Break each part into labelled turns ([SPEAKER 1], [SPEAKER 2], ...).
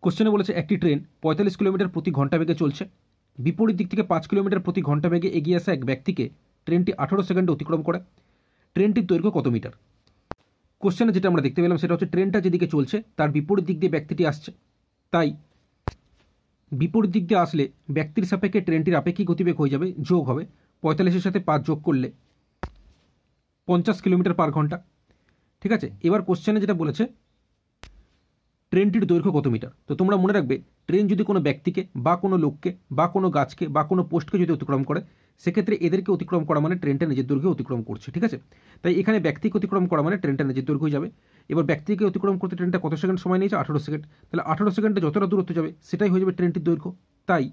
[SPEAKER 1] কোশ্চেনে বলেছে একটি ট্রেন 45 কিলোমিটার প্রতি ঘন্টা বেগে চলছে। বিপরীত দিক থেকে 5 কিলোমিটার প্রতি ঘন্টা বেগে এগিয়ে আসা এক ব্যক্তিকে ট্রেনটি 18 সেকেন্ডে অতিক্রম করে। ট্রেনটির দৈর্ঘ্য কত মিটার? কোশ্চেনে যেটা আমরা দেখতে পেলাম সেটা হচ্ছে ট্রেনটা যেদিকে চলছে তার বিপরীত দিক দিয়ে ব্যক্তিটি আসছে, তাই বিপরীত দিক দিয়ে আসলে ব্যক্তির সাপেক্ষে ট্রেনটির আপেক্ষিক গতিবেগ হয়ে যাবে, যোগ হবে 45-এর সাথে 5 যোগ করলে 50 কিলোমিটার পার ঘন্টা। ঠিক আছে, এবার কোশ্চেনে যেটা বলেছে ট্রেনটির দৈর্ঘ্য কত মিটার। তো তোমরা মনে রাখবে, ট্রেন যদি কোনো ব্যক্তিকে বা কোনো লোককে বা কোনো গাছকে বা কোনো পোস্টকে যদি অতিক্রম করে, সেক্ষেত্রে এদেরকে অতিক্রম করা মানে ট্রেনটা নিজের দৈর্ঘ্যে অতিক্রম করছে। ঠিক আছে, তাই এখানে ব্যক্তিকে অতিক্রম করা মানে ট্রেনটা নিজের দৈর্ঘ্য যাবে। এবার ব্যক্তিকে অতিক্রম করতে ট্রেনটা কত সেকেন্ড সময় নিয়েছে? 18 সেকেন্ড। তাহলে 18 সেকেন্ডে যতটা দূরত্ব যাবে সেটাই হয়ে যাবে ট্রেনটির দৈর্ঘ্য। তাই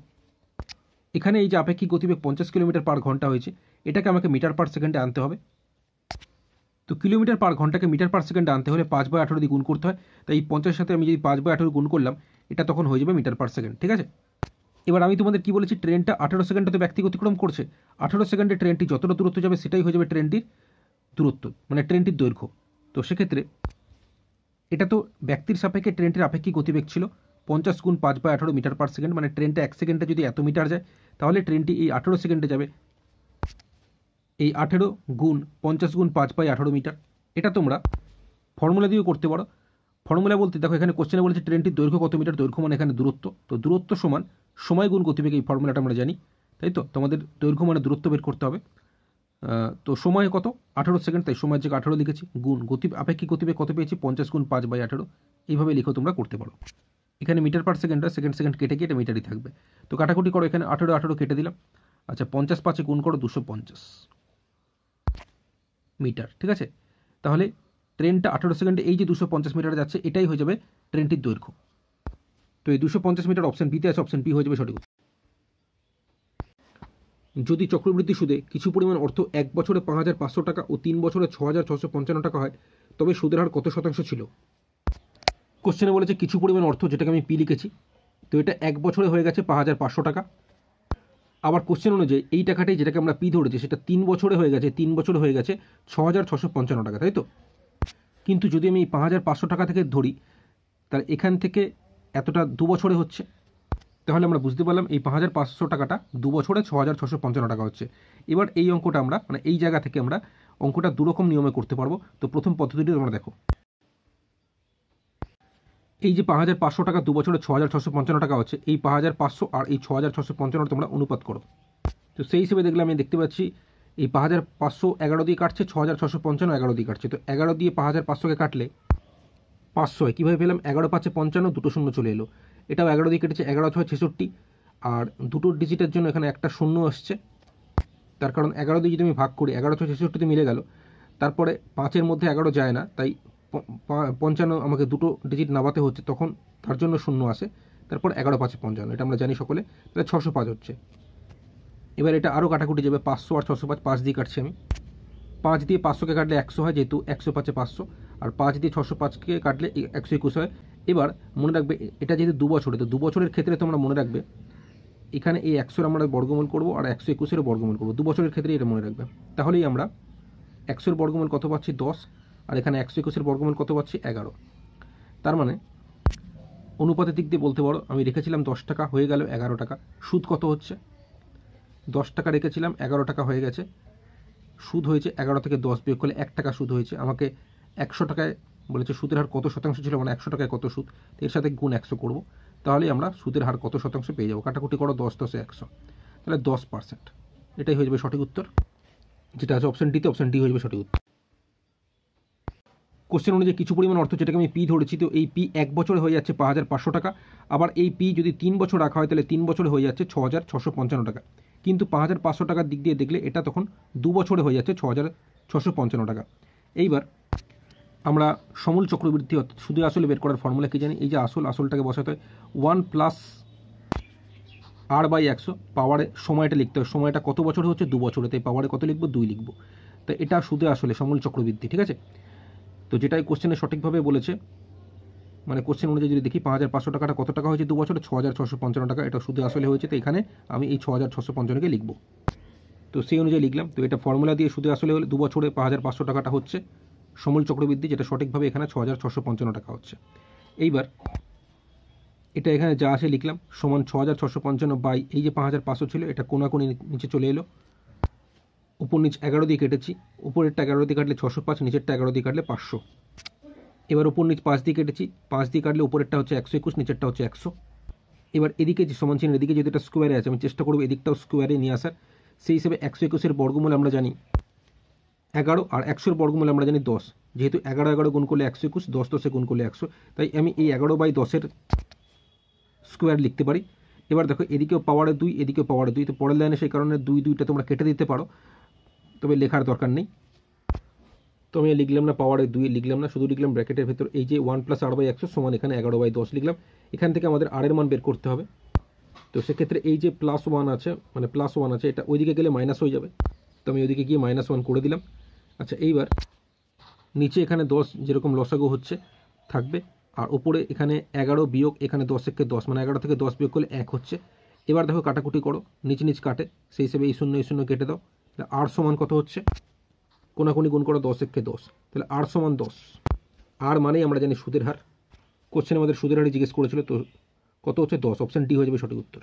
[SPEAKER 1] এখানে এই যে আপেক্ষিক গতিবেগ 50 কিলোমিটার পার ঘন্টা হয়েছে, এটাকে আমাকে মিটার পার সেকেন্ডে আনতে হবে। তো কিলোমিটার পার ঘন্টাকে মিটার পার সেকেন্ডে আনতে হলে 5/18 দিয়ে গুণ করতে হয়। তাই এই 50-এর সাথে আমি যদি 5/18 গুণ করলাম, এটা তখন হয়ে যাবে মিটার পার সেকেন্ড। ঠিক আছে, এবার আমি তোমাদের কি বলেছি, ট্রেনটা 18 সেকেন্ডে তো ব্যক্তি অতিক্রম করছে, 18 সেকেন্ডে ট্রেনটি যতটা দূরত্ব যাবে সেটাই হয়ে যাবে ট্রেনটির দূরত্ব, মানে ট্রেনটির দৈর্ঘ্য। তো সেক্ষেত্রে এটা তো ব্যক্তির সাপেক্ষে ট্রেনটির আপেক্ষিক গতিবেগ ছিল 50 গুণ 5/18 মিটার পার সেকেন্ড, মানে ট্রেনটা 1 সেকেন্ডে যদি এত মিটার যায়, তাহলে ট্রেনটি এই 18 সেকেন্ডে যাবে এই 18 গুণ 50 গুণ 5/18 মিটার। এটা তোমরা ফর্মুলা দিয়েও করতে পারো। ফর্মুলা বলতে দেখো, এখানে কোশ্চেনে বলেছে ট্রেনটির দৈর্ঘ্য কত মিটার, দৈর্ঘ্য মানে এখানে দূরত্ব, তো দূরত্ব সমান সময় গুণ গতিবেগ, এই ফর্মুলাটা আমরা জানি। তাই তো তোমাদের দৈর্ঘ্য মানে দূরত্ব বের করতে হবে। তো সময় কত? 18 সেকেন্ড, তাই সময়ের জায়গায় 18 লিখেছি, গুণ আপেক্ষিক গতিবেগ কত পেয়েছি? 50 গুণ 5/18। এইভাবে লিখেও তোমরা করতে পারো। এখানে metre per second, second second কেটে গিয়ে এটা মিটারই থাকবে। তো কাটাকুটি করো, এখানে 18 কেটে দিলাম। আচ্ছা, 50 গুণ করো 250 মিটার। ঠিক আছে, তাহলে ট্রেনটা 18 সেকেন্ডে এই যে 250 মিটার যাচ্ছে, এটাই হয়ে যাবে ট্রেনটির দৈর্ঘ্য। তো এই 250 মিটার অপশন বিতে আছে, অপশন বি হয়ে যাবে সঠিক। যদি চক্রবৃদ্ধি সুদে কিছু পরিমাণ অর্থ 1 বছরে 5,500 টাকা ও 3 বছরে 6,655 টাকা হয়, তবে সুদের হার কত শতাংশ ছিল? কোশ্চেনে বলেছে কিছু পরিমাণ অর্থ, যেটাকে আমি পি লিখেছি, তো এটা 1 বছরে হয়ে গেছে 5,500 টাকা। আবার কোশ্চেন অনুযায়ী এই টাকাটাই, যেটাকে আমরা পি ধরেছি, সেটা 3 বছরে হয়ে গেছে 6,655 টাকা, তাই তো। কিন্তু যদি আমি 5,500 টাকা থেকে ধরি, তাহলে এখান থেকে এতটা 2 বছরে হচ্ছে, তাহলে আমরা বুঝতে পারলাম এই 5,500 টাকাটা 2 বছরে 6,655 টাকা হচ্ছে। এবার এই অঙ্কটা আমরা, মানে এই জায়গা থেকে আমরা অঙ্কটা দুরকম নিয়মে করতে পারবো। তো প্রথম পদ্ধতিটি তোমরা দেখো, এই যে 5,500 টাকা 2 বছরে 6,655 টাকা হচ্ছে, এই 5,500 আর এই 6,655 তোমরা অনুপাত করো। তো সেই হিসেবে দেখলে আমি দেখতে পাচ্ছি এই 5,500 11 দিয়ে কাটছে, 6,655 11 দিয়ে কাটছে। তো 11 দিয়ে 5,500কে কাটলে 500 হয়। কীভাবে পেলাম? 11×5 = 55, দুটো শূন্য চলে এলো। এটাও 11 দিয়ে কেটেছে, 11×6 = 66, আর দুটো ডিজিটের জন্য এখানে একটা শূন্য আসছে, তার কারণ 11 দিয়ে যদি আমি ভাগ করি, 11×6 = 66তে মিলে গেল। তারপরে 5-এর মধ্যে 11 যায় না, তাই 55 আমাকে দুটো ডিজিট নামাতে হচ্ছে, তখন তার জন্য শূন্য আসে। তারপর 11×5 = 55, এটা আমরা জানি সকলে, তাহলে 605 হচ্ছে। এবার এটা আরও কাটাকুটি যাবে, 500 আর 605, 5 দিয়ে কাটছি আমি। 5 দিয়ে 500কে কাটলে 100 হয়, যেহেতু 105-এ 500, আর 5 দিয়ে 605কে কাটলে 121 হয়। এবার মনে রাখবে, এটা যেহেতু 2 বছরে, তো 2 বছরের ক্ষেত্রে তোমরা মনে রাখবে এখানে এই 100-র আমরা বর্গমূল করব আর 121-এর বর্গমূল করব। 2 বছরের ক্ষেত্রে এটা মনে রাখবে। তাহলেই আমরা 100-এর বর্গমূল কত পাচ্ছি? 10, আর এখানে 121-এর বর্গমূল কত পাচ্ছি? 11। তার মানে অনুপাতের দিক দিয়ে বলতে পারো, আমি রেখেছিলাম 10 টাকা, হয়ে গেল 11 টাকা। সুদ কত হচ্ছে? 10 টাকা রেখেছিলাম, 11 টাকা হয়ে গেছে। সুদ হয়েছে 11 থেকে 10 বিয়োগ করলে 1 টাকা সুদ হয়েছে। আমাকে 100 টাকায় বলেছে সুদের হার কত শতাংশ ছিল, মানে 100 টাকায় কত সুদ, এর সাথে গুণ 100 করব, তাহলেই আমরা সুদের হার কত শতাংশ পেয়ে যাবো। কাটাকুটি করো, 10×10 = 100, তাহলে 10%। এটাই হয়ে যাবে সঠিক উত্তর, যেটা আছে অপশন ডিতে, অপশন ডি হয়ে যাবে সঠিক উত্তর। কোশ্চেন অনুযায়ী কিছু পরিমাণ অর্থ, যেটাকে আমি পি ধরেছি, তো এই পি 1 বছরে হয়ে যাচ্ছে 5,500 টাকা। আবার এই পি যদি 3 বছর রাখা হয়, তাহলে 3 বছরে হয়ে যাচ্ছে 6,655 টাকা। কিন্তু 5,500 টাকার দিক দিয়ে দেখলে এটা তখন 2 বছরে হয়ে যাচ্ছে 6,655 টাকা। এইবার আমরা সমূল চক্রবৃদ্ধি শুধু আসলে বের করার ফর্মুলা কি জানি? এই যে আসলটাকে বসাতে হয় 1 + r/100, পাওয়ারে সময়টা লিখতে হয়। সময়টা কত বছরে হচ্ছে? 2 বছরে, তাই পাওয়ারে কত লিখবো? 2 লিখবো। তো এটা শুধু আসলে সমূল চক্রবৃদ্ধি। ঠিক আছে, তো যেটাই কোশ্চেনে সঠিকভাবে বলেছে, মানে কোশ্চেন অনুযায়ী যদি দেখি 5,500 টাকাটা কত টাকা হয়েছে 2 বছরে? 6,655 টাকা, এটা শুধু আসলে হয়েছে। তো এখানে আমি এই 6,655কে লিখবো, তো সেই অনুযায়ী লিখলাম। তো এটা ফর্মুলা দিয়ে শুধু আসলে হলে 2 বছরে 5,500 টাকাটা হচ্ছে সমূল চক্রবৃদ্ধি, যেটা সঠিকভাবে এখানে 6,655 টাকা হচ্ছে। এইবার এটা এখানে যা আসে লিখলাম সমান 6,655 বাই এই যে 5,500 ছিল এটা কোনাকুনি নিচে চলে এলো, উপর নিচ 11 দিয়ে কেটেছি, উপরেরটা 11 দিয়ে কাটলে 605, নিচেরটা 11 দিয়ে কাটলে 500। এবার উপর নিচ 5 দিয়ে কেটেছি, 5 দিয়ে কাটলে উপরেরটা হচ্ছে 121, নিচেরটা হচ্ছে 100। এবার এদিকে যে সমান চিহ্ন এদিকে যদি এটা স্কোয়ারে আছে আমি চেষ্টা করবো এদিকটাও স্কোয়ারে নিয়ে আসার, সেই হিসেবে 121-এর বর্গমূল আমরা জানি 11 আর 100-এর বর্গমূল আমরা জানি 10, যেহেতু 11 গুণ করলে 121, 10 গুণ করলে 100, তাই আমি এই 11/10-এর স্কোয়ার লিখতে পারি। এবার দেখো এদিকেও পাওয়ারে 2, এদিকেও পাওয়ারে 2, তো পরের লাইনে সেই কারণে 2টা তোমরা কেটে দিতে পারো, তবে লেখার দরকার নেই। তো আমি লিখলাম না পাওয়ারে 2 লিখলাম না, শুধু লিখলাম ব্র্যাকেটের ভেতর এই যে 1 + r/100 সমান এখানে 11/10 লিখলাম। এখান থেকে আমাদের r এর মান বের করতে হবে, তো সেক্ষেত্রে এই যে +1 আছে মানে +1 আছে এটা ওইদিকে গেলে মাইনাস হয়ে যাবে, তো আমি ওইদিকে গিয়ে -1 করে দিলাম। আচ্ছা এইবার নিচে এখানে 10 যেরকম লসাগু হচ্ছে থাকবে, আর উপরে এখানে 11 বিয়োগ এখানে 10 থেকে 10 মানে 11 থেকে 10 বিয়োগ করলে 1 হচ্ছে। এবার দেখো কাটাকুটি করো, নিচ কাটে, সেই হিসেবে এই 0 কেটে দাও, তাহলে r সমান কত হচ্ছে, কোনাকুনি গুণ করো 10 × 10, তাহলে r সমান 10। আর মানেই আমরা জানি সুদের হার, কোশ্চেনে আমাদের সুদের হারই জিজ্ঞেস করেছিল, তো কত হচ্ছে 10, অপশান ডি হয়ে যাবে সঠিক উত্তর।